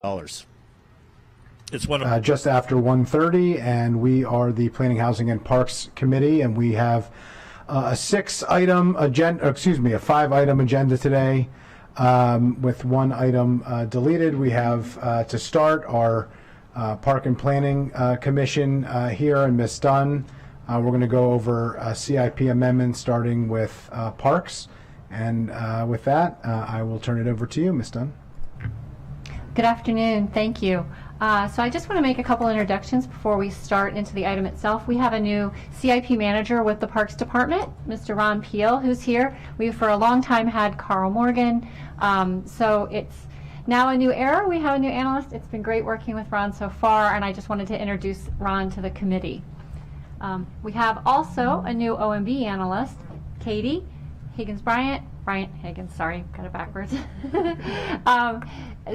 It's one of just after 1:30, and we are the Planning, Housing, and Parks Committee, and we have a 5-item agenda today, with one item deleted. We have to start our Park and Planning Commission here, and Ms. Dunn. We're going to go over CIP amendments, starting with Parks, and with that, I will turn it over to you, Ms. Dunn. Good afternoon. Thank you. So I just want to make a couple introductions before we start into the item itself. We have a new CIP manager with the Parks Department, Mr. Ron Peel, who's here. We've for a long time had Carl Morgan. So it's now a new era. We have a new analyst. It's been great working with Ron so far, and I just wanted to introduce Ron to the committee. We have also a new OMB analyst, Katie Higgins-Bryant. Bryant Higgins, sorry, got it backwards.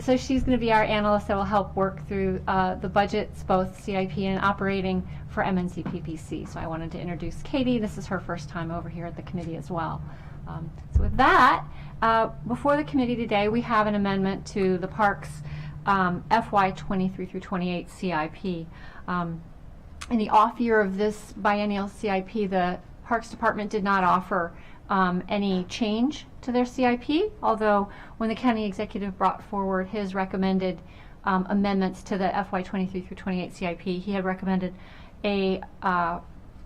So she's going to be our analyst that will help work through the budgets, both CIP and operating, for MNC PPC. So I wanted to introduce Katie. This is her first time over here at the committee as well. So with that, before the committee today, we have an amendment to the Parks FY 23 through 28 CIP. In the off year of this biennial CIP, the Parks Department did not offer any change to their CIP, although when the county executive brought forward his recommended amendments to the FY 23 through 28 CIP, he had recommended a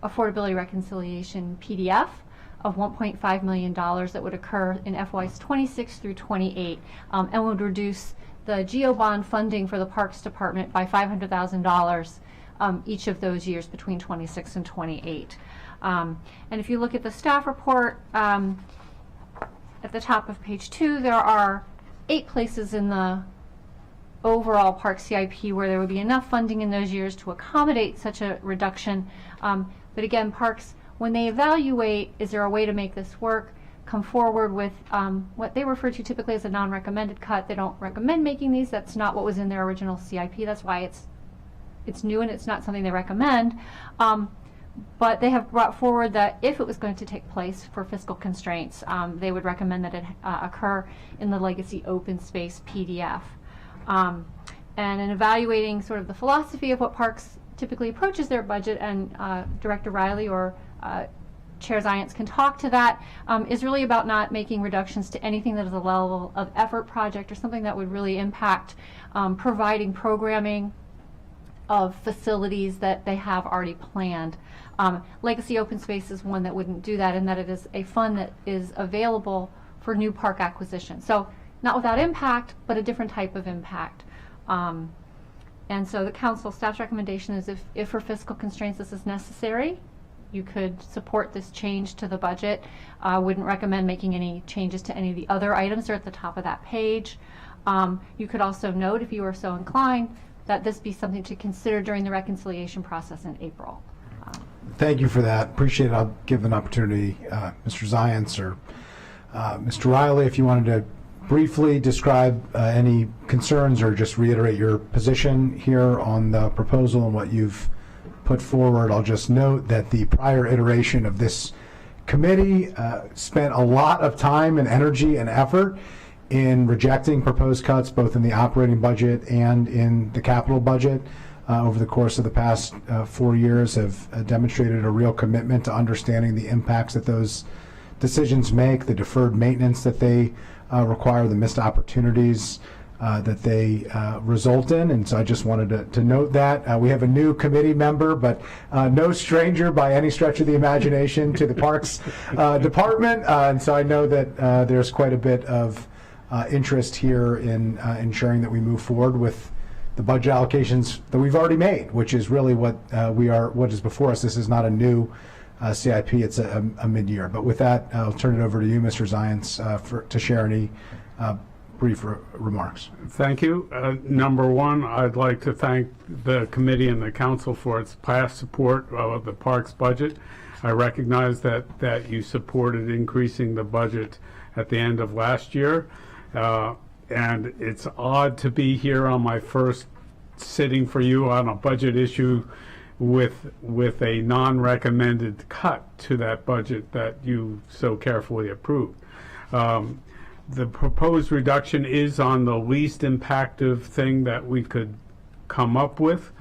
affordability reconciliation PDF of $1.5 million that would occur in FYs 26 through 28 and would reduce the GEO bond funding for the Parks Department by $500,000 each of those years between 26 and 28. And if you look at the staff report, at the top of page 2, there are 8 places in the overall Park CIP where there would be enough funding in those years to accommodate such a reduction. But again, Parks, when they evaluate, is there a way to make this work, come forward with what they refer to typically as a non-recommended cut. They don't recommend making these. That's not what was in their original CIP. That's why it's new and it's not something they recommend. But they have brought forward that if it was going to take place for fiscal constraints, they would recommend that it occur in the legacy open space PDF. And in evaluating sort of the philosophy of what Parks typically approaches their budget, and Director Riley or Chair Zients can talk to that, is really about not making reductions to anything that is a level of effort project or something that would really impact providing programming of facilities that they have already planned. Legacy Open Space is one that wouldn't do that, in that it is a fund that is available for new park acquisition. So not without impact, but a different type of impact. And so the council staff's recommendation is if for fiscal constraints this is necessary, you could support this change to the budget. I wouldn't recommend making any changes to any of the other items that are at the top of that page. You could also note, if you are so inclined, that this be something to consider during the reconciliation process in April. Thank you for that. Appreciate it. I'll give an opportunity, Mr. Zients or Mr. Riley, if you wanted to briefly describe any concerns or just reiterate your position here on the proposal and what you've put forward. I'll just note that the prior iteration of this committee spent a lot of time and energy and effort in rejecting proposed cuts, both in the operating budget and in the capital budget. Over the course of the past 4 years, have demonstrated a real commitment to understanding the impacts that those decisions make, the deferred maintenance that they require, the missed opportunities that they result in. And so I just wanted to note that. We have a new committee member, but no stranger by any stretch of the imagination to the Parks Department. And so I know that there's quite a bit of interest here in ensuring that we move forward with the budget allocations that we've already made, which is really what what is before us. This is not a new CIP, it's a mid-year. But with that, I'll turn it over to you, Mr. Zients, to share any brief remarks. Thank you. Number one, I'd like to thank the committee and the council for its past support of the parks budget. I recognize that you supported increasing the budget at the end of last year. And it's odd to be here on my first sitting for you on a budget issue with a non-recommended cut to that budget that you so carefully approved. The proposed reduction is on the least impactful thing that we could come up with.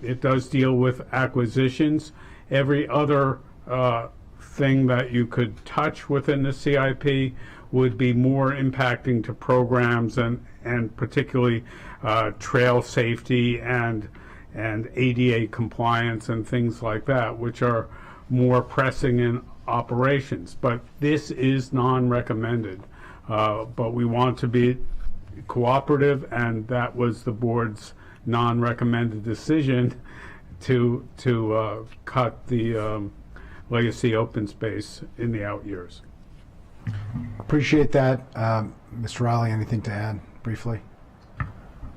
It does deal with acquisitions. Every other thing that you could touch within the CIP would be more impacting to programs and particularly trail safety and ADA compliance and things like that, which are more pressing in operations. But this is non-recommended. But we want to be cooperative, and that was the board's non-recommended decision to cut the legacy open space in the out years. Appreciate that. Mr. Riley, anything to add briefly?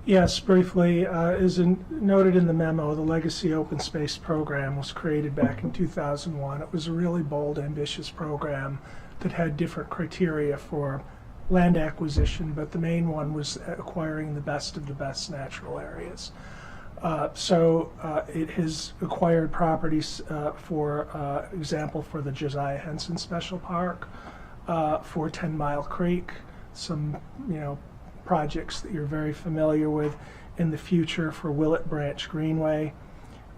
Yes, briefly. As noted in the memo, the Legacy Open Space Program was created back in 2001. It was a really bold, ambitious program that had different criteria for land acquisition, but the main one was acquiring the best of the best natural areas. So it has acquired properties, for example, for the Josiah Henson Special Park, for 10 Mile Creek, some projects that you're very familiar with in the future for Willett Branch Greenway,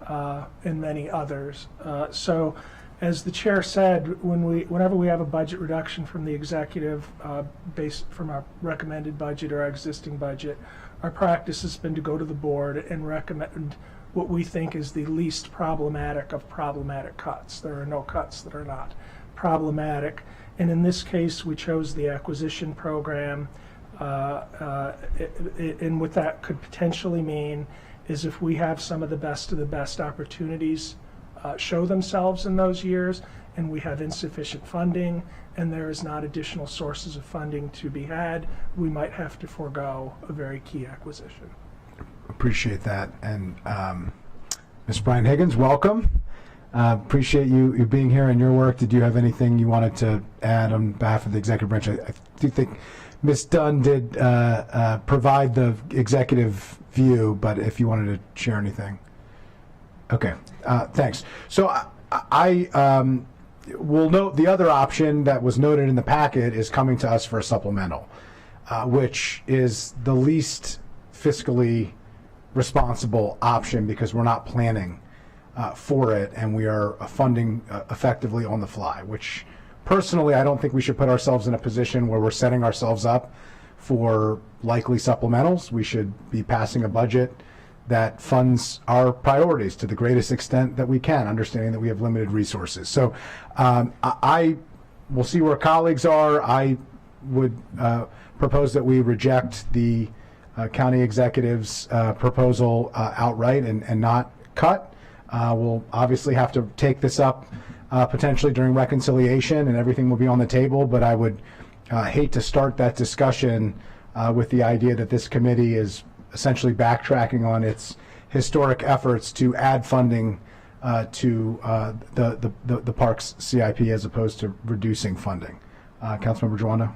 and many others. So as the chair said, whenever we have a budget reduction from the executive based from our recommended budget or our existing budget, our practice has been to go to the board and recommend what we think is the least problematic of problematic cuts. There are no cuts that are not problematic. And in this case, we chose the acquisition program. And what that could potentially mean is if we have some of the best opportunities show themselves in those years, and we have insufficient funding, and there is not additional sources of funding to be had, we might have to forego a very key acquisition. Appreciate that. And Ms. Brian Higgins, welcome. Appreciate you being here and your work. Did you have anything you wanted to add on behalf of the executive branch? I do think Ms. Dunn did provide the executive view, but if you wanted to share anything. Okay, thanks. So I will note the other option that was noted in the packet is coming to us for a supplemental, which is the least fiscally responsible option because we're not planning for it, and we are funding effectively on the fly, which personally I don't think we should put ourselves in a position where we're setting ourselves up for likely supplementals. We should be passing a budget that funds our priorities to the greatest extent that we can, understanding that we have limited resources. So I will see where colleagues are. I would propose that we reject the county executive's proposal outright and not cut. We'll obviously have to take this up potentially during reconciliation, and everything will be on the table, but I would hate to start that discussion with the idea that this committee is essentially backtracking on its historic efforts to add funding to the parks CIP as opposed to reducing funding. Councilmember Joanna?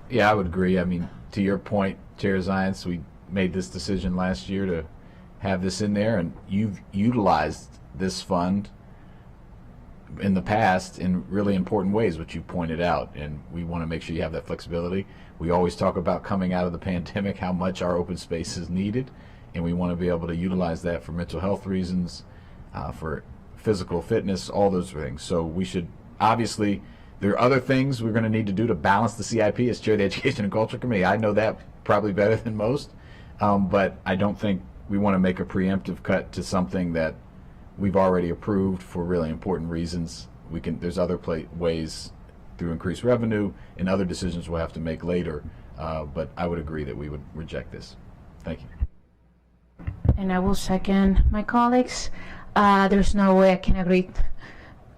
Yeah, I would agree. I mean, to your point, Chair Zients, we made this decision last year to have this in there, and you've utilized this fund in the past in really important ways, which you pointed out, and we want to make sure you have that flexibility. We always talk about coming out of the pandemic, how much our open space is needed, and we want to be able to utilize that for mental health reasons, for physical fitness, all those things. So we should, obviously, there are other things we're going to need to do to balance the CIP as Chair of the Education and Culture Committee. I know that probably better than most, but I don't think we want to make a preemptive cut to something that we've already approved for really important reasons. There's other ways through increased revenue and other decisions we'll have to make later, but I would agree that we would reject this. Thank you. And I will second my colleagues. There's no way I can agree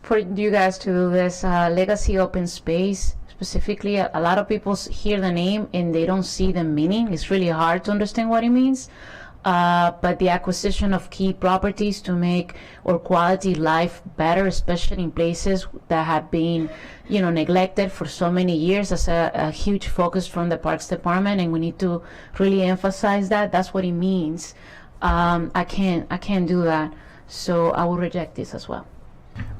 for you guys to do this. Legacy open space, specifically, a lot of people hear the name and they don't see the meaning. It's really hard to understand what it means. But the acquisition of key properties to make our quality life better, especially in places that have been, neglected for so many years, that's a huge focus from the Parks Department, and we need to really emphasize that. That's what it means. I can't do that, so I will reject this as well.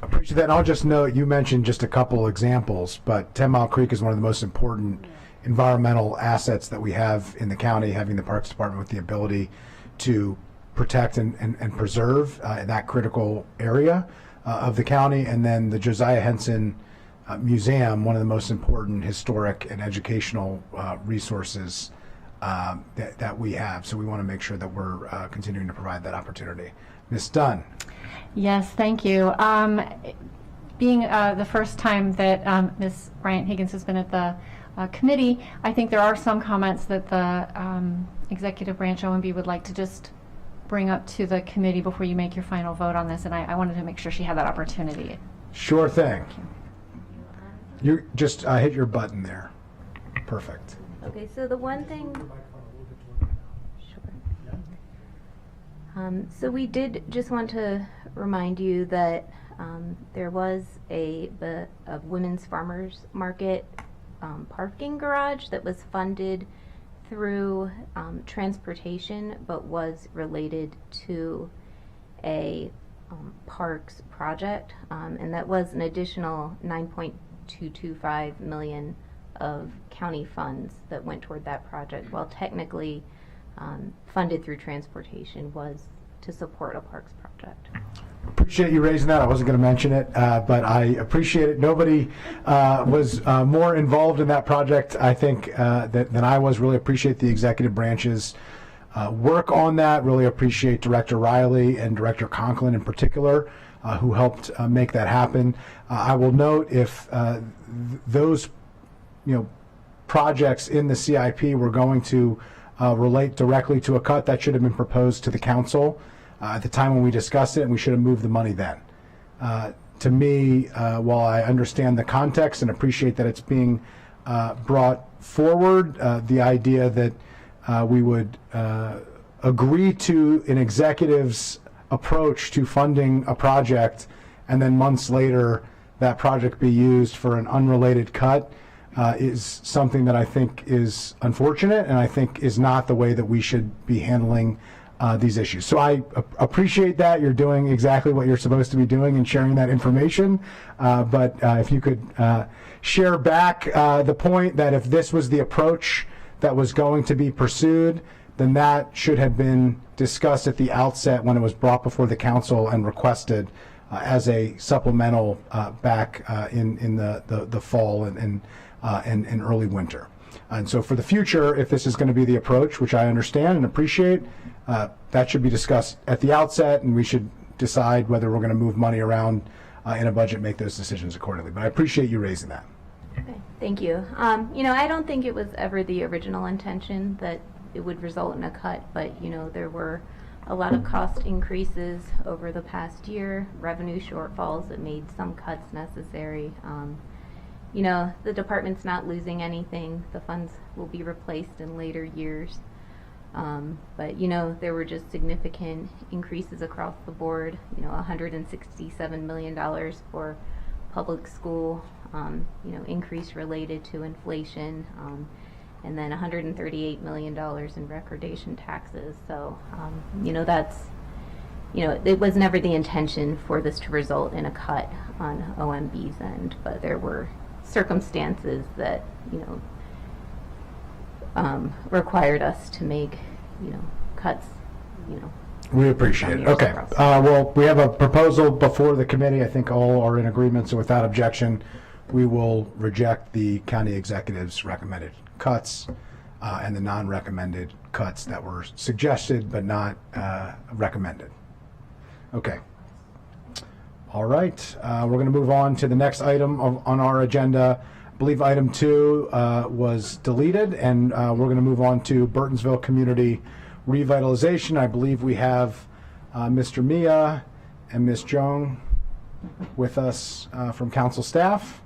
Appreciate that. And I'll just note, you mentioned just a couple examples, but 10 Mile Creek is one of the most important environmental assets that we have in the county, having the Parks Department with the ability to protect and preserve that critical area of the county, and then the Josiah Henson Museum, one of the most important historic and educational resources that we have. So we want to make sure that we're continuing to provide that opportunity. Ms. Dunn. Yes, thank you. Being the first time that Ms. Bryant Higgins has been at the committee, I think there are some comments that the executive branch OMB would like to just bring up to the committee before you make your final vote on this, and I wanted to make sure she had that opportunity. Sure thing. You just hit your button there. Perfect. Okay, so the one thing. Sure. So we did just want to remind you that there was a women's farmers market parking garage that was funded through transportation, but was related to a parks project, and that was an additional $9.225 million of county funds that went toward that project, while technically funded through transportation was to support a parks project. Appreciate you raising that. I wasn't going to mention it, but I appreciate it. Nobody was more involved in that project, I think, than I was. Really appreciate the executive branch's work on that. Really appreciate Director Riley and Director Conklin in particular, who helped make that happen. I will note if those projects in the CIP were going to relate directly to a cut, that should have been proposed to the council at the time when we discussed it, and we should have moved the money then. To me, while I understand the context and appreciate that it's being brought forward, the idea that we would agree to an executive's approach to funding a project and then months later that project be used for an unrelated cut is something that I think is unfortunate, and I think is not the way that we should be handling these issues. So I appreciate that you're doing exactly what you're supposed to be doing and sharing that information, but if you could share back the point that if this was the approach that was going to be pursued, then that should have been discussed at the outset when it was brought before the council and requested as a supplemental back in the fall and early winter. And so for the future, if this is going to be the approach, which I understand and appreciate, that should be discussed at the outset, and we should decide whether we're going to move money around in a budget, make those decisions accordingly. But I appreciate you raising that. Okay, thank you. I don't think it was ever the original intention that it would result in a cut, but there were a lot of cost increases over the past year, revenue shortfalls that made some cuts necessary. The department's not losing anything. The funds will be replaced in later years. But there were just significant increases across the board. $167 million for public school, increase related to inflation, and then $138 million in recordation taxes. So, that's, it was never the intention for this to result in a cut on OMB's end, but there were circumstances that, required us to make, cuts, We appreciate it. Okay. Well, we have a proposal before the committee. I think all are in agreement. So without objection, we will reject the county executive's recommended cuts and the non-recommended cuts that were suggested but not recommended. Okay. All right. We're going to move on to the next item on our agenda. I believe item 2 was deleted, and we're going to move on to Burtonsville Community Revitalization. I believe we have Mr. Mia and Ms. Jung with us from council staff.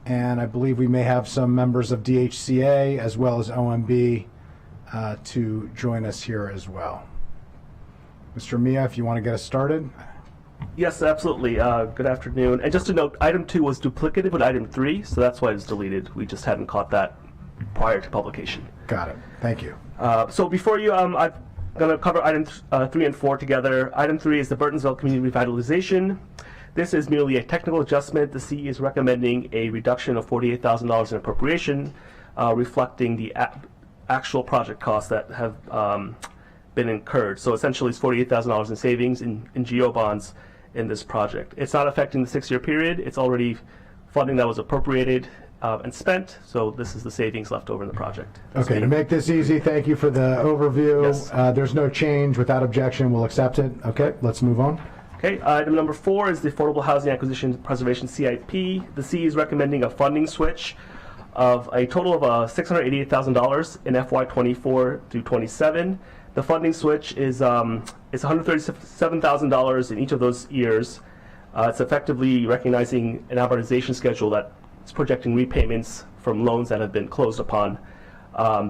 And I believe we may have some members of DHCA as well as OMB to join us here as well. Mr. Mia, if you want to get us started. Yes, absolutely. Good afternoon. And just to note, item 2 was duplicative with item 3, so that's why it's deleted. We just hadn't caught that prior to publication. Got it. Thank you. So before you, I'm going to cover items 3 and 4 together. Item 3 is the Burtonsville Community Revitalization. This is merely a technical adjustment. The CE is recommending a reduction of $48,000 in appropriation reflecting the actual project costs that have been incurred. So essentially it's $48,000 in savings in GO bonds in this project. It's not affecting the 6-year period. It's already funding that was appropriated and spent, so this is the savings left over in the project. Okay, to make this easy, thank you for the overview. Yes. There's no change. Without objection, we'll accept it. Okay, let's move on. Okay, item number 4 is the Affordable Housing Acquisition Preservation CIP. The C is recommending a funding switch of a total of $688,000 in FY24 through 27. The funding switch is $137,000 in each of those years. It's effectively recognizing an amortization schedule that is projecting repayments from loans that have been closed upon.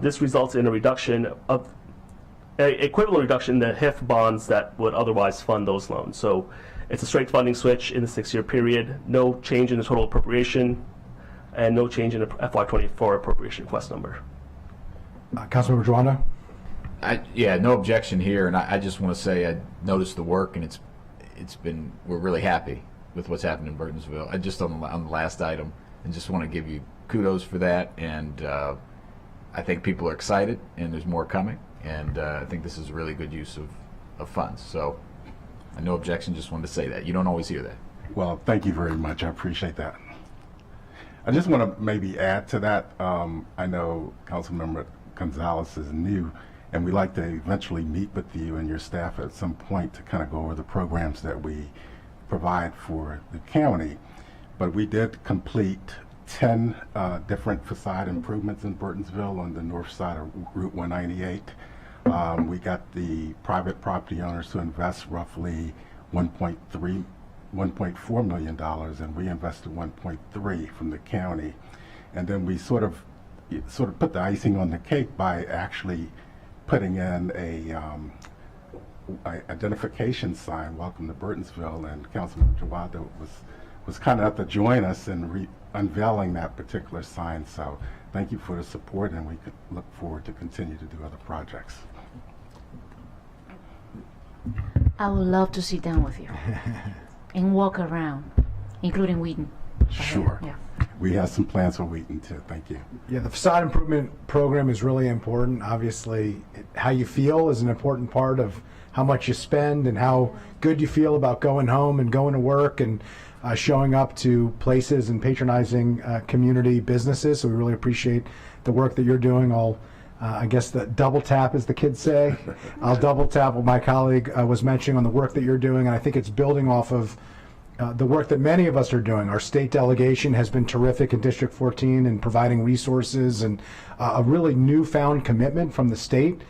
This results in a reduction of equivalent reduction in the HIF bonds that would otherwise fund those loans. So it's a straight funding switch in the 6-year period, no change in the total appropriation, and no change in the FY24 appropriation request number. Councilmember Joanda? Yeah, no objection here, and I just want to say I noticed the work, and we're really happy with what's happened in Burtonsville. I just on the last item, and just want to give you kudos for that, and I think people are excited, and there's more coming, and I think this is a really good use of funds. So, no objection. Just wanted to say that. You don't always hear that. Well, thank you very much. I appreciate that. I just want to maybe add to that. I know Councilmember Gonzalez is new, and we'd like to eventually meet with you and your staff at some point to kind of go over the programs that we provide for the county. But we did complete 10 different facade improvements in Burtonsville on the north side of Route 198. We got the private property owners to invest roughly $1.4 million, and we invested 1.3 from the county. And then we sort of put the icing on the cake by actually putting in a identification sign, "Welcome to Burtonsville," and Councilman Jawada was kind enough to join us in unveiling that particular sign. So thank you for the support, and we could look forward to continue to do other projects. I would love to sit down with you and walk around, including Wheaton. Sure. Yeah. We have some plans for Wheaton too. Thank you. Yeah, the facade improvement program is really important. Obviously, how you feel is an important part of how much you spend and how good you feel about going home and going to work and showing up to places and patronizing community businesses. So we really appreciate the work that you're doing. I guess the double tap, as the kids say. I'll double tap what my colleague was mentioning on the work that you're doing, and I think it's building off of the work that many of us are doing. Our state delegation has been terrific in District 14 in providing resources and a really newfound commitment from the state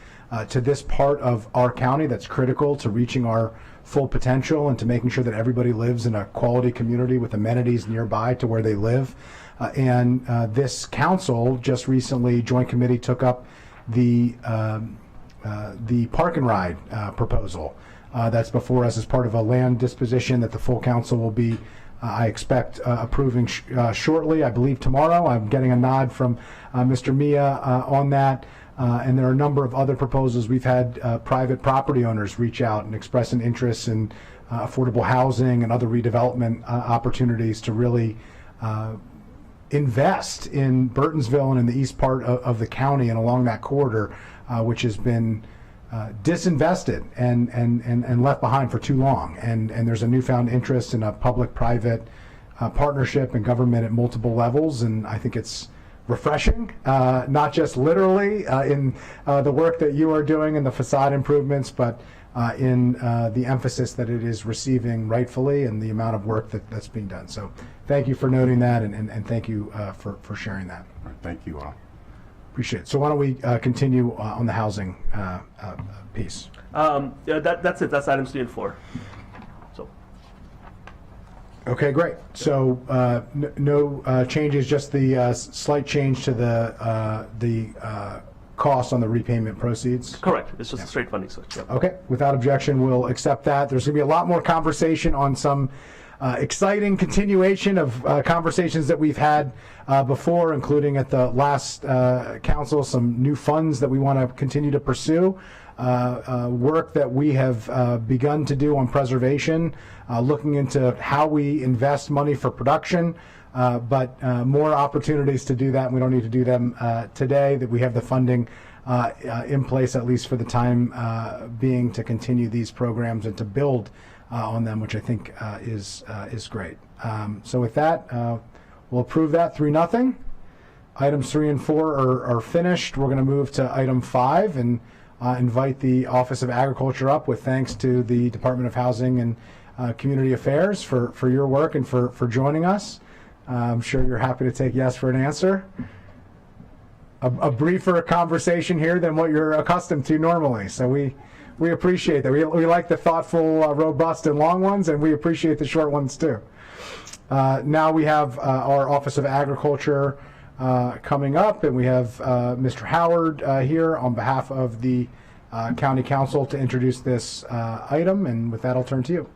to this part of our county that's critical to reaching our full potential and to making sure that everybody lives in a quality community with amenities nearby to where they live. And this council just recently, Joint Committee, took up the park and ride proposal. That's before us as part of a land disposition that the full council will be, I expect, approving shortly. I believe tomorrow. I'm getting a nod from Mr. Mia on that. And there are a number of other proposals. We've had private property owners reach out and express an interest in affordable housing and other redevelopment opportunities to really invest in Burtonsville and in the east part of the county and along that corridor, which has been disinvested and left behind for too long. And there's a newfound interest in a public-private partnership and government at multiple levels, and I think it's refreshing, not just literally in the work that you are doing in the facade improvements, but in the emphasis that it is receiving rightfully and the amount of work that's being done. So thank you for noting that, and thank you for sharing that. Thank you all. Appreciate it. So why don't we continue on the housing piece? Yeah, that's it. That's items 3 and 4. So. Okay, great. So no changes, just the slight change to the cost on the repayment proceeds? Correct. It's just a straight funding switch. Yep. Okay, without objection, we'll accept that. There's going to be a lot more conversation on some exciting continuation of conversations that we've had before, including at the last council, some new funds that we want to continue to pursue, work that we have begun to do on preservation, looking into how we invest money for production, but more opportunities to do that. And we don't need to do them today, that we have the funding in place, at least for the time being, to continue these programs and to build on them, which I think is great. So with that, we'll approve that 3-0. Items 3 and 4 are finished. We're going to move to item 5 and invite the Office of Agriculture up, with thanks to the Department of Housing and Community Affairs for your work and for joining us. I'm sure you're happy to take yes for an answer. A briefer conversation here than what you're accustomed to normally. So we appreciate that. We like the thoughtful, robust, and long ones, and we appreciate the short ones too. Now we have our Office of Agriculture coming up, and we have Mr. Howard here on behalf of the County Council to introduce this item, and with that I'll turn to you.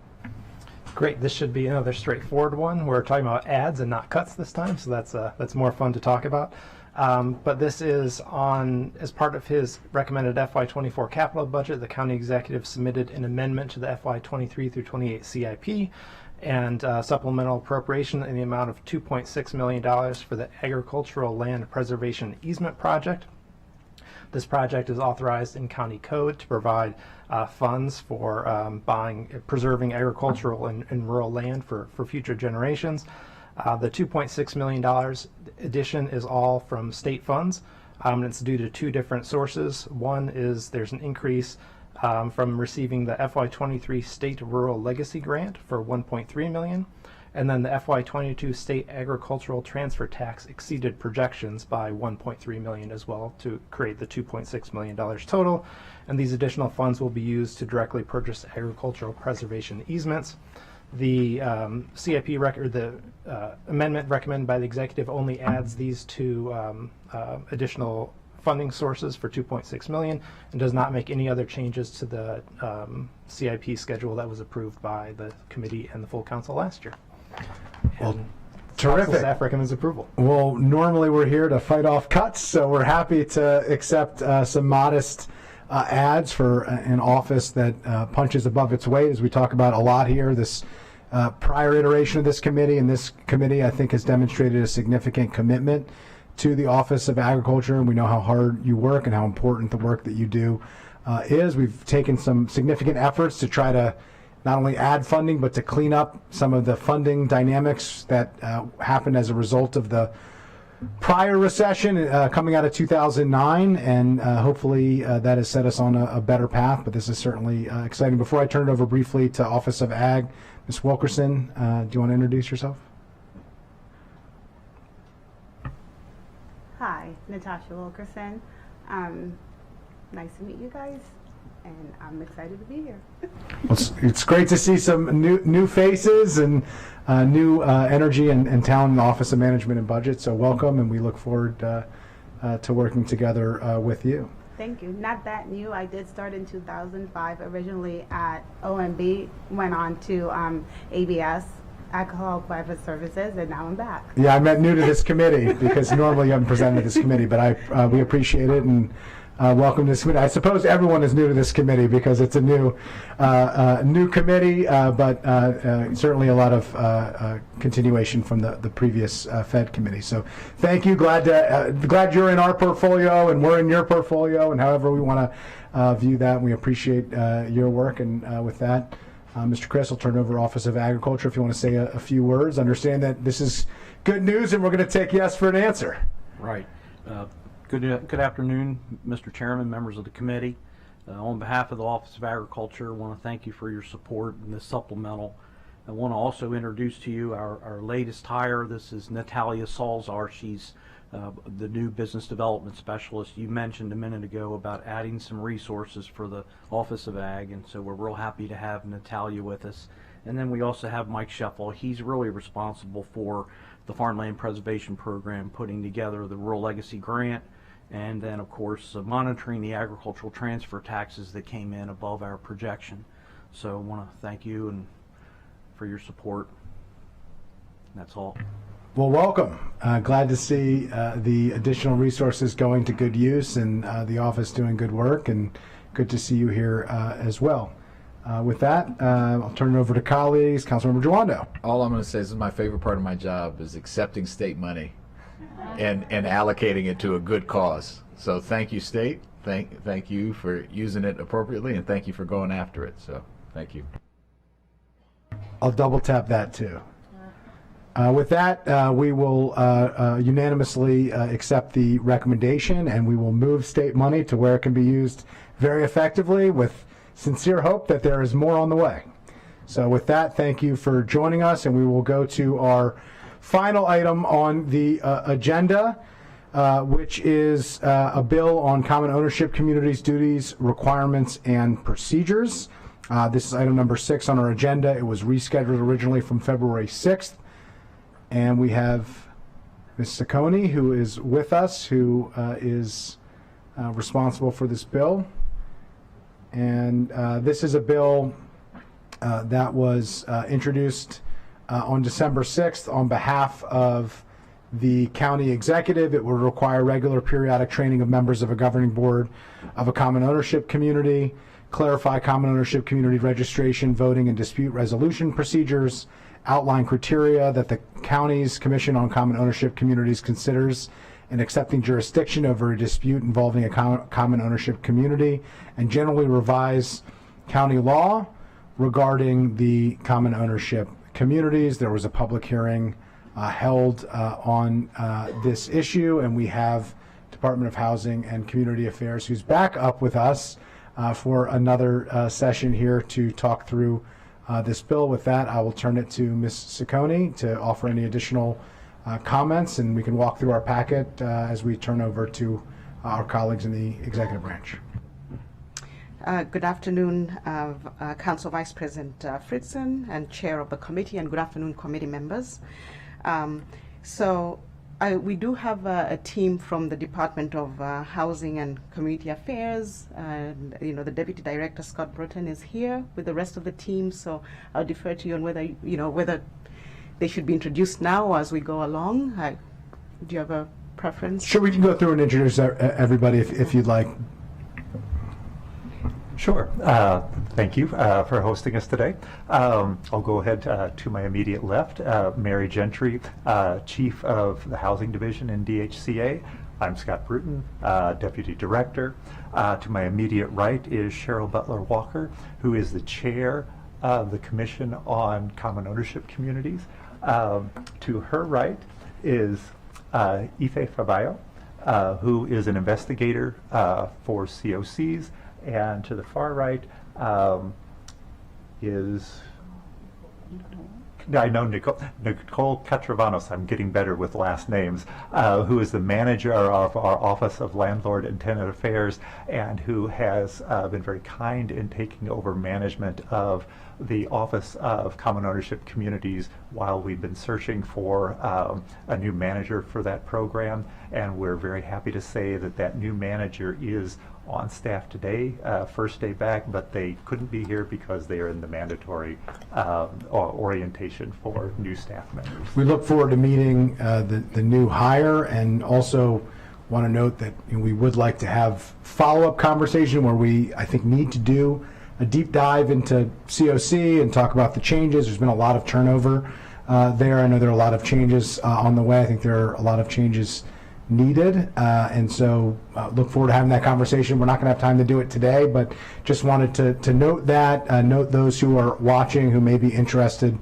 Great. This should be another straightforward one. We're talking about ads and not cuts this time, so that's more fun to talk about. But this is as part of his recommended FY24 capital budget. The county executive submitted an amendment to the FY23 through 28 CIP and supplemental appropriation in the amount of $2.6 million for the Agricultural Land Preservation Easement Project. This project is authorized in county code to provide funds for preserving agricultural and rural land for future generations. The $2.6 million addition is all from state funds, and it's due to two different sources. One is there's an increase from receiving the FY23 State Rural Legacy Grant for $1.3 million, and then the FY22 State Agricultural Transfer Tax exceeded projections by $1.3 million as well, to create the $2.6 million total. And these additional funds will be used to directly purchase agricultural preservation easements. The CIP record, the amendment recommended by the executive only adds these two additional funding sources for $2.6 million and does not make any other changes to the CIP schedule that was approved by the committee and the full council last year. Well, terrific. Staff recommends approval. Well, normally we're here to fight off cuts, so we're happy to accept some modest ads for an office that punches above its weight, as we talk about a lot here. This prior iteration of this committee, and this committee, I think, has demonstrated a significant commitment to the Office of Agriculture, and we know how hard you work and how important the work that you do is. We've taken some significant efforts to try to not only add funding, but to clean up some of the funding dynamics that happened as a result of the prior recession coming out of 2009, and hopefully that has set us on a better path, but this is certainly exciting. Before I turn it over briefly to Office of Ag, Ms. Wilkerson, do you want to introduce yourself? Hi, Natasha Wilkerson. Nice to meet you guys, and I'm excited to be here. Well, it's great to see some new faces and new energy and talent in the Office of Management and Budget. So welcome, and we look forward to working together with you. Thank you. Not that new. I did start in 2005, originally at OMB, went on to ABS, Alcohol Beverage Services, and now I'm back. Yeah, I meant new to this committee, because normally you haven't presented this committee, but we appreciate it, and welcome to this committee. I suppose everyone is new to this committee because it's a new committee, but certainly a lot of continuation from the previous Fed committee. So thank you. Glad you're in our portfolio and we're in your portfolio, and however we want to view that. And we appreciate your work. And with that, Mr. Chris, I'll turn over Office of Agriculture if you want to say a few words. Understand that this is good news, and we're going to take yes for an answer. Right. Good afternoon, Mr. Chairman, members of the committee. On behalf of the Office of Agriculture, I want to thank you for your support in this supplemental. I want to also introduce to you our latest hire. This is Natalia Salzar. She's the new business development specialist. You mentioned a minute ago about adding some resources for the Office of Ag, and so we're real happy to have Natalia with us. And then we also have Mike Sheffel. He's really responsible for the Farmland Preservation Program, putting together the Rural Legacy Grant, and then, of course, monitoring the agricultural transfer taxes that came in above our projection. So I want to thank you and for your support. That's all. Well, welcome. Glad to see the additional resources going to good use, and the office doing good work, and good to see you here as well. With that, I'll turn it over to colleagues. Councilmember Jawando. All I'm going to say is my favorite part of my job is accepting state money and allocating it to a good cause. So thank you, state. Thank you for using it appropriately, and thank you for going after it. So thank you. I'll double tap that too. With that, we will unanimously accept the recommendation, and we will move state money to where it can be used very effectively, with sincere hope that there is more on the way. So with that, thank you for joining us, and we will go to our final item on the agenda, which is a bill on common ownership communities, duties, requirements, and procedures. This is item number 6 on our agenda. It was rescheduled originally from February 6th. And we have Ms. Ciccone, who is with us, who is responsible for this bill. And this is a bill that was introduced on December 6th on behalf of the county executive. It would require regular periodic training of members of a governing board of a common ownership community, clarify common ownership community registration, voting, and dispute resolution procedures, outline criteria that the county's Commission on Common Ownership Communities considers in accepting jurisdiction over a dispute involving a common ownership community, and generally revise county law regarding the common ownership communities. There was a public hearing held on this issue, and we have Department of Housing and Community Affairs, who's back up with us for another session here to talk through this bill. With that, I will turn it to Ms. Ciccone to offer any additional comments, and we can walk through our packet as we turn over to our colleagues in the executive branch. Good afternoon, Council Vice President Fritzen and Chair of the committee, and good afternoon, committee members. We do have a team from the Department of Housing and Community Affairs, and the Deputy Director Scott Bruton is here with the rest of the team. So I'll defer to you on whether they should be introduced now or as we go along. Do you have a preference? Sure, we can go through and introduce everybody if you'd like. Sure. Thank you for hosting us today. I'll go ahead to my immediate left, Mary Gentry, Chief of the Housing Division in DHCA. I'm Scott Bruton, Deputy Director. To my immediate right is Cheryl Butler Walker, who is the Chair of the Commission on Common Ownership Communities. To her right is Ife Fabayo, who is an investigator for COCs. And to the far right is, I know Nicole Catravanos, I'm getting better with last names, who is the manager of our Office of Landlord and Tenant Affairs, and who has been very kind in taking over management of the Office of Common Ownership Communities while we've been searching for a new manager for that program. And we're very happy to say that that new manager is on staff today, first day back, but they couldn't be here because they are in the mandatory orientation for new staff members. We look forward to meeting the new hire, and also want to note that we would like to have follow-up conversation where we, I think, need to do a deep dive into COC and talk about the changes. There's been a lot of turnover there. I know there are a lot of changes on the way. I think there are a lot of changes needed, and so look forward to having that conversation. We're not going to have time to do it today, but just wanted to note that, note those who are watching who may be interested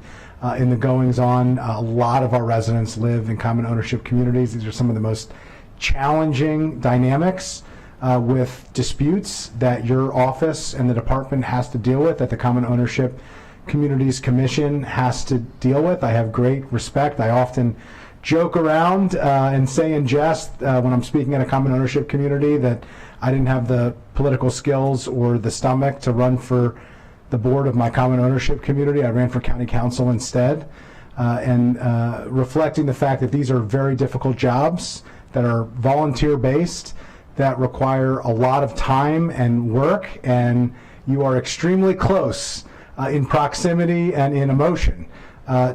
in the goings-on. A lot of our residents live in common ownership communities. These are some of the most challenging dynamics with disputes that your office and the department has to deal with, that the Common Ownership Communities Commission has to deal with. I have great respect. I often joke around and say in jest when I'm speaking at a common ownership community that I didn't have the political skills or the stomach to run for the board of my common ownership community. I ran for county council instead, and reflecting the fact that these are very difficult jobs that are volunteer based, that require a lot of time and work, and you are extremely close in proximity and in emotion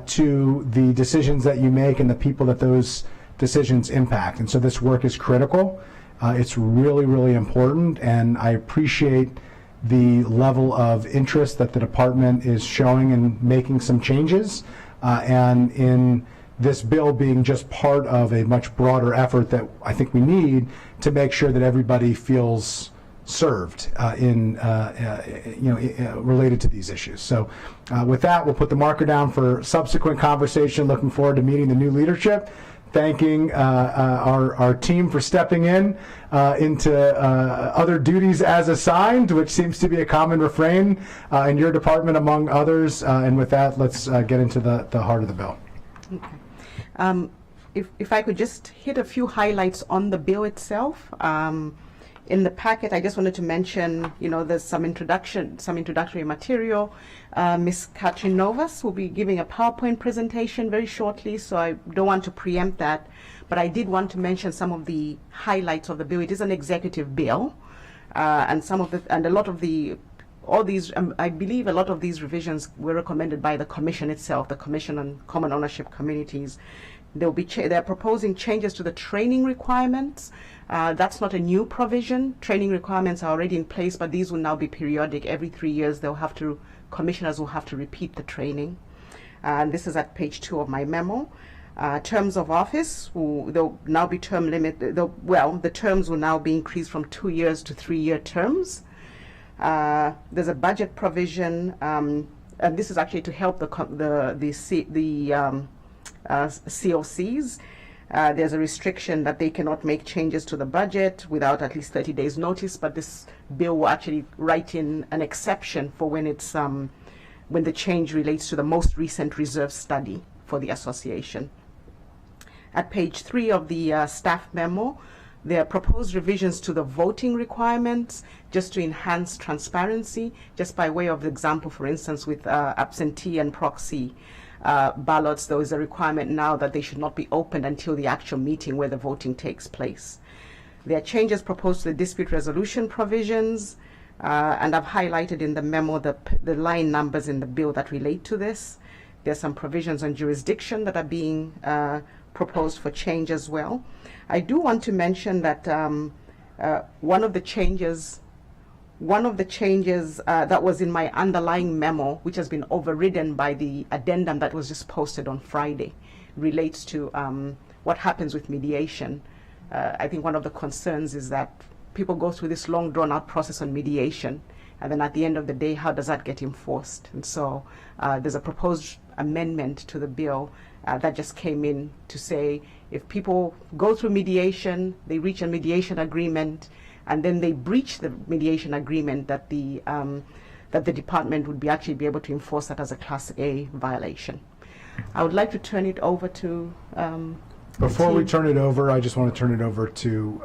to the decisions that you make and the people that those decisions impact. And so this work is critical. It's really, really important, and I appreciate the level of interest that the department is showing in making some changes, and in this bill being just part of a much broader effort that I think we need to make sure that everybody feels served related to these issues. So with that, we'll put the marker down for subsequent conversation. Looking forward to meeting the new leadership. Thanking our team for stepping into other duties as assigned, which seems to be a common refrain in your department among others. And with that, let's get into the heart of the bill. Okay. If I could just hit a few highlights on the bill itself. In the packet, I just wanted to mention, there's some introductory material. Ms. Katrin Novas will be giving a PowerPoint presentation very shortly, so I don't want to preempt that. But I did want to mention some of the highlights of the bill. It is an executive bill, I believe a lot of these revisions were recommended by the Commission itself, the Commission on Common Ownership Communities. They're proposing changes to the training requirements. That's not a new provision. Training requirements are already in place, but these will now be periodic. Every 3 years, commissioners will have to repeat the training. This is at page 2 of my memo. Terms of office, they'll now be term limited. The terms will now be increased from 2 years to 3-year terms. There's a budget provision, and this is actually to help the COCs. There's a restriction that they cannot make changes to the budget without at least 30 days notice, but this bill will actually write in an exception for when the change relates to the most recent reserve study for the association. At page 3 of the staff memo, there are proposed revisions to the voting requirements just to enhance transparency, just by way of example, for instance, with absentee and proxy ballots. There is a requirement now that they should not be opened until the actual meeting where the voting takes place. There are changes proposed to the dispute resolution provisions, and I've highlighted in the memo the line numbers in the bill that relate to this. There are some provisions on jurisdiction that are being proposed for change as well. I do want to mention that one of the changes that was in my underlying memo, which has been overridden by the addendum that was just posted on Friday, relates to what happens with mediation. I think one of the concerns is that people go through this long drawn-out process on mediation, and then at the end of the day, how does that get enforced? And so there's a proposed amendment to the bill that just came in to say if people go through mediation, they reach a mediation agreement, and then they breach the mediation agreement, that the department would actually be able to enforce that as a Class A violation. I would like to turn it over to Before we turn it over, I just want to turn it over to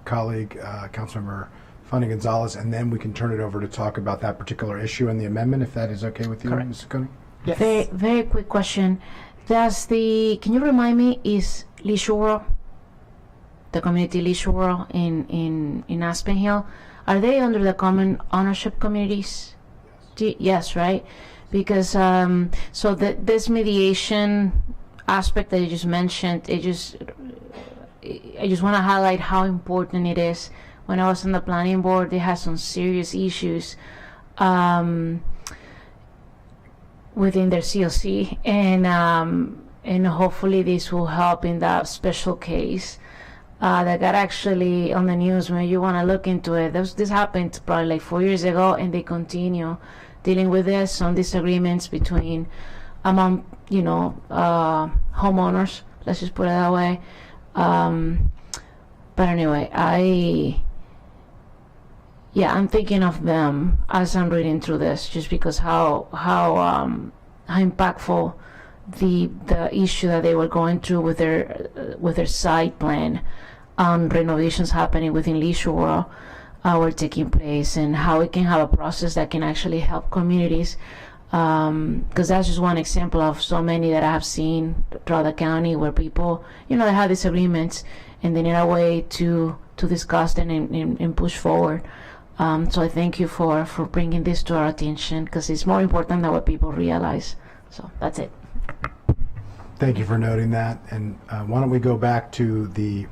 colleague Councilmember Fanny Gonzalez, and then we can turn it over to talk about that particular issue and the amendment, if that is okay with you, Mr. Coney? Yes. Very quick question. Can you remind me, is Leisure, the community Leisure in Aspen Hill, are they under the common ownership communities? Yes, right? Because this mediation aspect that you just mentioned, I just want to highlight how important it is. When I was on the planning board, they had some serious issues within their COC, and hopefully this will help in that special case that got actually on the news. When you want to look into it, this happened probably like 4 years ago, and they continue dealing with this, some disagreements among homeowners, let's just put it that way. But anyway, I'm thinking of them as I'm reading through this, just because how impactful the issue that they were going through with their site plan on renovations happening within Leisure World were taking place, and how it can have a process that can actually help communities. Because that's just one example of so many that I have seen throughout the county, where people, they have disagreements and they need a way to discuss them and push forward. So I thank you for bringing this to our attention, because it's more important than what people realize. So that's it. Thank you for noting that. And why don't we go back to the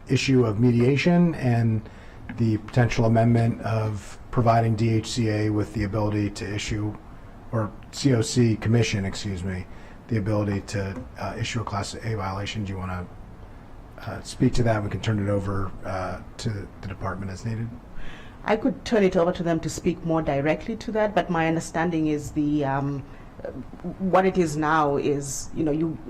issue of mediation and the potential amendment of providing DHCA with the ability to issue, or COC Commission, excuse me, the ability to issue a Class A violation. Do you want to speak to that? We can turn it over to the department as needed. I could turn it over to them to speak more directly to that, but my understanding is the what it is now is,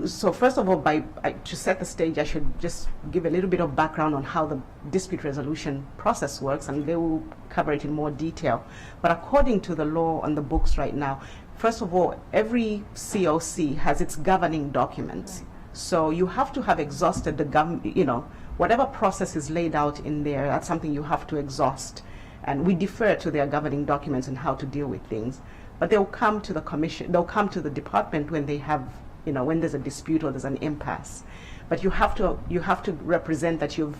so first of all, to set the stage, I should just give a little bit of background on how the dispute resolution process works, and they will cover it in more detail. But according to the law on the books right now, first of all, every COC has its governing documents. So you have to have exhausted the whatever process is laid out in there, that's something you have to exhaust. And we defer to their governing documents and how to deal with things. But they'll come to the commission, they'll come to the department when they have, when there's a dispute or there's an impasse. But you have to represent that you've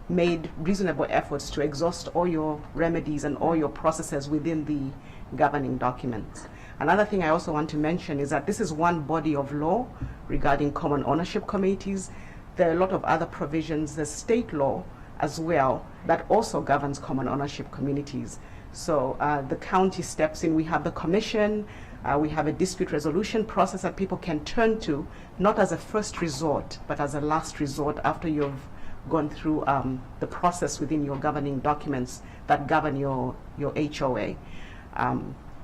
made reasonable efforts to exhaust all your remedies and all your processes within the governing documents. Another thing I also want to mention is that this is one body of law regarding common ownership committees. There are a lot of other provisions, there's state law as well that also governs common ownership communities. So the county steps in. We have the commission, we have a dispute resolution process that people can turn to, not as a first resort, but as a last resort after you've gone through the process within your governing documents that govern your HOA.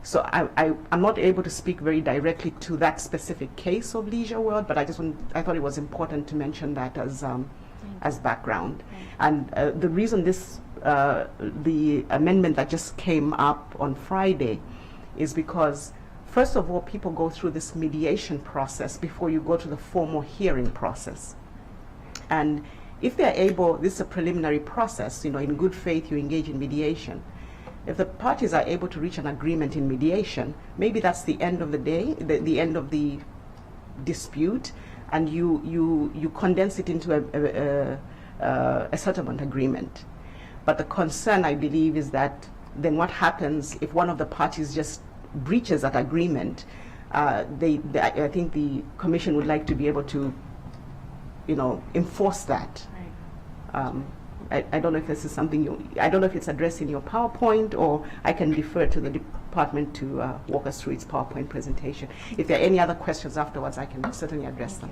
So I'm not able to speak very directly to that specific case of Leisure World, but I thought it was important to mention that as background. And the reason the amendment that just came up on Friday is because, first of all, people go through this mediation process before you go to the formal hearing process. And if they're able, this is a preliminary process, in good faith you engage in mediation. If the parties are able to reach an agreement in mediation, maybe that's the end of the day, the end of the dispute, and you condense it into a settlement agreement. But the concern, I believe, is that then what happens if one of the parties just breaches that agreement? I think the commission would like to be able to, enforce that. Right. I don't know if this is something I don't know if it's addressed in your PowerPoint, or I can defer to the department to walk us through its PowerPoint presentation. If there are any other questions afterwards, I can certainly address them.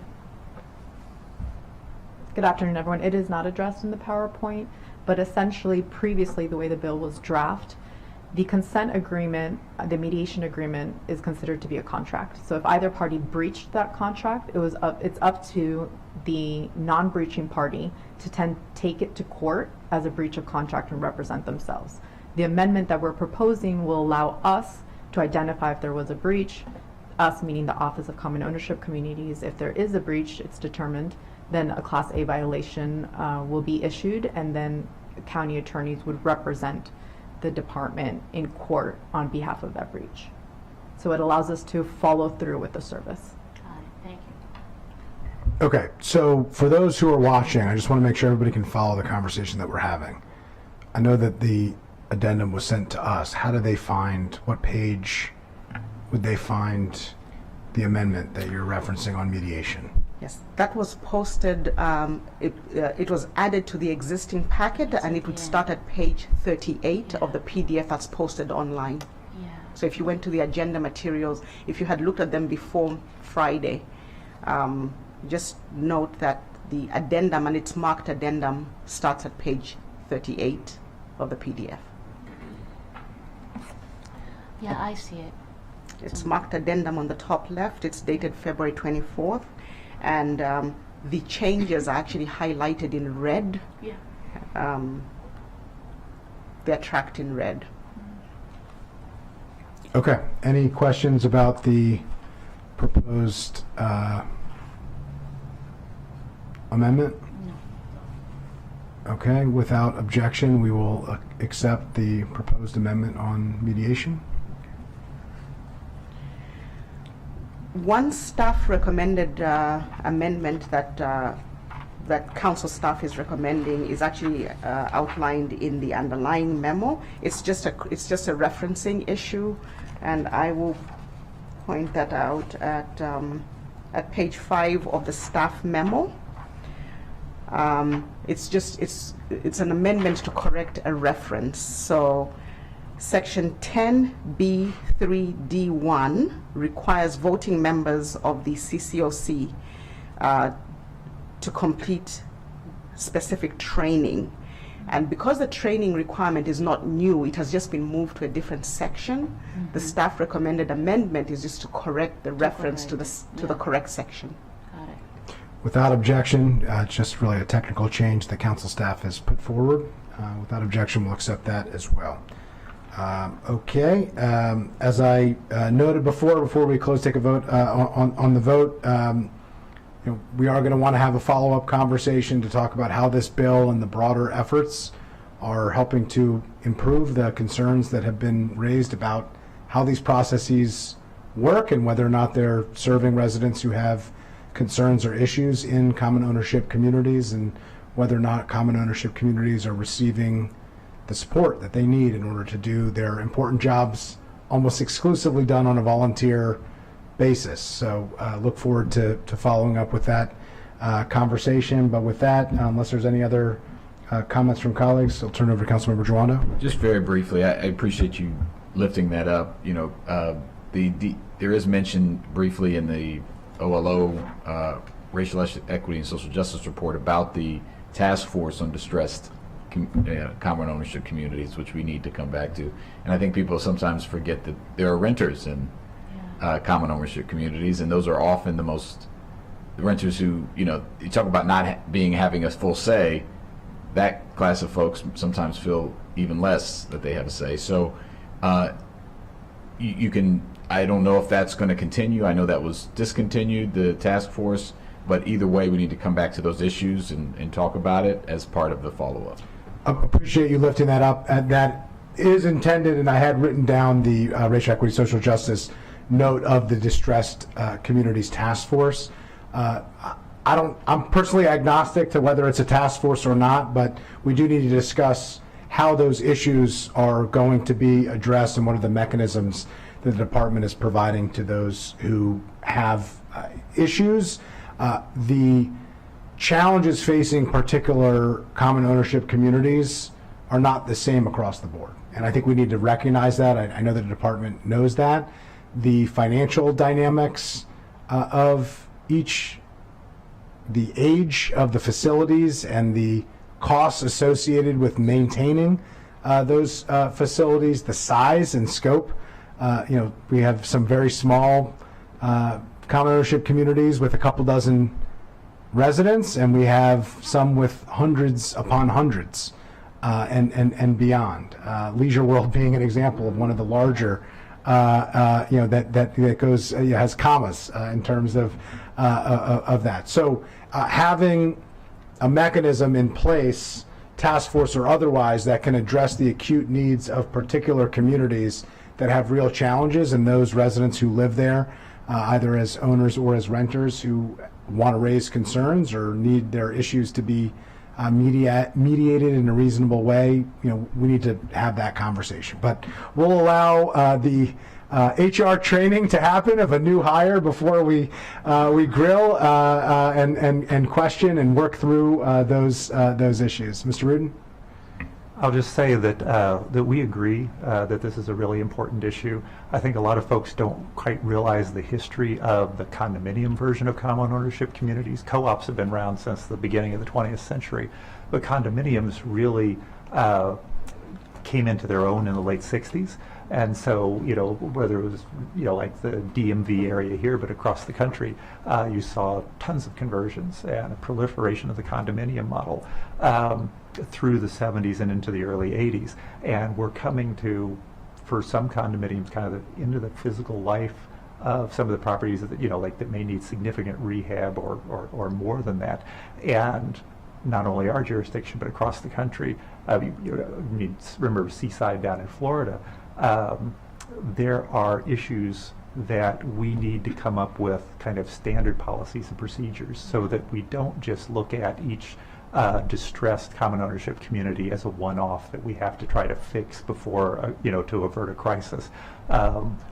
Good afternoon, everyone. It is not addressed in the PowerPoint, but essentially previously the way the bill was drafted, the consent agreement, the mediation agreement is considered to be a contract. So if either party breached that contract, it's up to the non-breaching party to take it to court as a breach of contract and represent themselves. The amendment that we're proposing will allow us to identify if there was a breach, us meaning the Office of Common Ownership Communities. If there is a breach, it's determined, then a Class A violation will be issued, and then county attorneys would represent the department in court on behalf of that breach. So it allows us to follow through with the service. Thank you. Okay, so for those who are watching, I just want to make sure everybody can follow the conversation that we're having. I know that the addendum was sent to us. How do they find, what page would they find the amendment that you're referencing on mediation? Yes, that was posted, it was added to the existing packet, and it would start at page 38 of the PDF that's posted online. Yeah. So if you went to the agenda materials, if you had looked at them before Friday, just note that the addendum, and it's marked addendum, starts at page 38 of the PDF. Yeah, I see it. It's marked addendum on the top left. It's dated February 24th. And the changes are actually highlighted in red. Yeah. They're tracked in red. Okay, any questions about the proposed amendment? No. Okay, without objection, we will accept the proposed amendment on mediation. One staff recommended amendment that council staff is recommending is actually outlined in the underlying memo. It's just a referencing issue, and I will point that out at page 5 of the staff memo. It's an amendment to correct a reference. So Section 10B3D1 requires voting members of the CCOC to complete specific training. And because the training requirement is not new, it has just been moved to a different section. The staff recommended amendment is just to correct the reference to the correct section. Got it. Without objection, it's just really a technical change the council staff has put forward. Without objection, we'll accept that as well. Okay, as I noted before we close, take a vote on the vote. We are going to want to have a follow-up conversation to talk about how this bill and the broader efforts are helping to improve the concerns that have been raised about how these processes work and whether or not they're serving residents who have concerns or issues in common ownership communities, and whether or not common ownership communities are receiving the support that they need in order to do their important jobs, almost exclusively done on a volunteer basis. So look forward to following up with that conversation. But with that, unless there's any other comments from colleagues, I'll turn over to Councilmember Giwando. Just very briefly, I appreciate you lifting that up. There is mention briefly in the OLO Racial Equity and Social Justice Report about the task force on distressed common ownership communities, which we need to come back to. And I think people sometimes forget that there are renters in common ownership communities, and those are often the renters who, you talk about not having a full say. That class of folks sometimes feel even less that they have a say. So you can, I don't know if that's going to continue. I know that was discontinued, the task force, but either way, we need to come back to those issues and talk about it as part of the follow-up. I appreciate you lifting that up. That is intended, and I had written down the Racial Equity Social Justice note of the Distressed Communities Task Force. I'm personally agnostic to whether it's a task force or not, but we do need to discuss how those issues are going to be addressed and what are the mechanisms that the department is providing to those who have issues. The challenges facing particular common ownership communities are not the same across the board. And I think we need to recognize that. I know the department knows that. The financial dynamics of each, the age of the facilities and the costs associated with maintaining those facilities, the size and scope. We have some very small common ownership communities with a couple dozen residents, and we have some with hundreds upon hundreds and beyond. Leisure World being an example of one of the larger, that goes has commas in terms of that. So having a mechanism in place, task force or otherwise, that can address the acute needs of particular communities that have real challenges, and those residents who live there, either as owners or as renters, who want to raise concerns or need their issues to be mediated in a reasonable way, we need to have that conversation. But we'll allow the HR training to happen of a new hire before we grill and question and work through those issues. Mr. Rudin? I'll just say that we agree that this is a really important issue. I think a lot of folks don't quite realize the history of the condominium version of common ownership communities. Co-ops have been around since the beginning of the 20th century, but condominiums really came into their own in the late 60s. And so, whether it was, like the DMV area here, but across the country, you saw tons of conversions and a proliferation of the condominium model through the 70s and into the early 80s. And we're coming to, for some condominiums, kind of into the physical life of some of the properties that, that may need significant rehab or more than that. And not only our jurisdiction, but across the country. Remember Seaside down in Florida. There are issues that we need to come up with kind of standard policies and procedures so that we don't just look at each distressed common ownership community as a one-off that we have to try to fix before, to avert a crisis.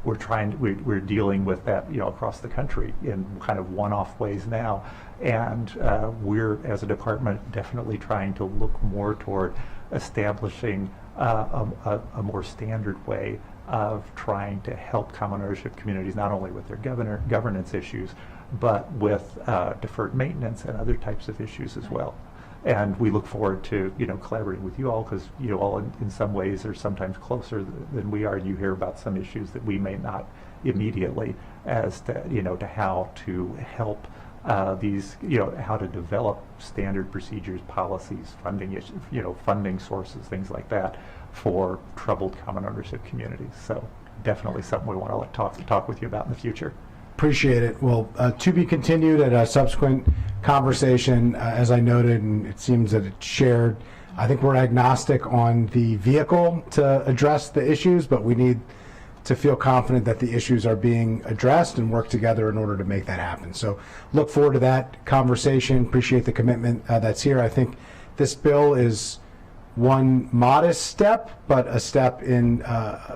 We're dealing with that, across the country in kind of one-off ways now. And we're, as a department, definitely trying to look more toward establishing a more standard way of trying to help common ownership communities, not only with their governance issues, but with deferred maintenance and other types of issues as well. And we look forward to, collaborating with you all, because you all in some ways are sometimes closer than we are. You hear about some issues that we may not immediately, as to, to how to help these, how to develop standard procedures, policies, funding issues, funding sources, things like that for troubled common ownership communities. So definitely something we want to talk with you about in the future. Appreciate it. Well, to be continued at a subsequent conversation, as I noted, and it seems that it's shared. I think we're agnostic on the vehicle to address the issues, but we need to feel confident that the issues are being addressed and work together in order to make that happen. So look forward to that conversation. Appreciate the commitment that's here. I think this bill is one modest step, but a step in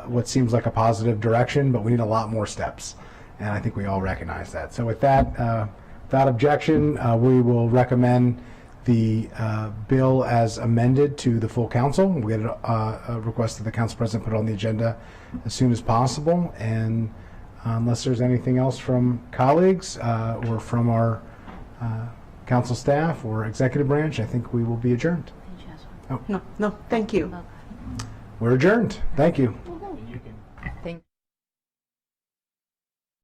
what seems like a positive direction, but we need a lot more steps. And I think we all recognize that. So with that, without objection, we will recommend the bill as amended to the full council. We'll get a request that the council president put on the agenda as soon as possible. And unless there's anything else from colleagues or from our council staff or executive branch, I think we will be adjourned. No, thank you. We're adjourned. Thank you.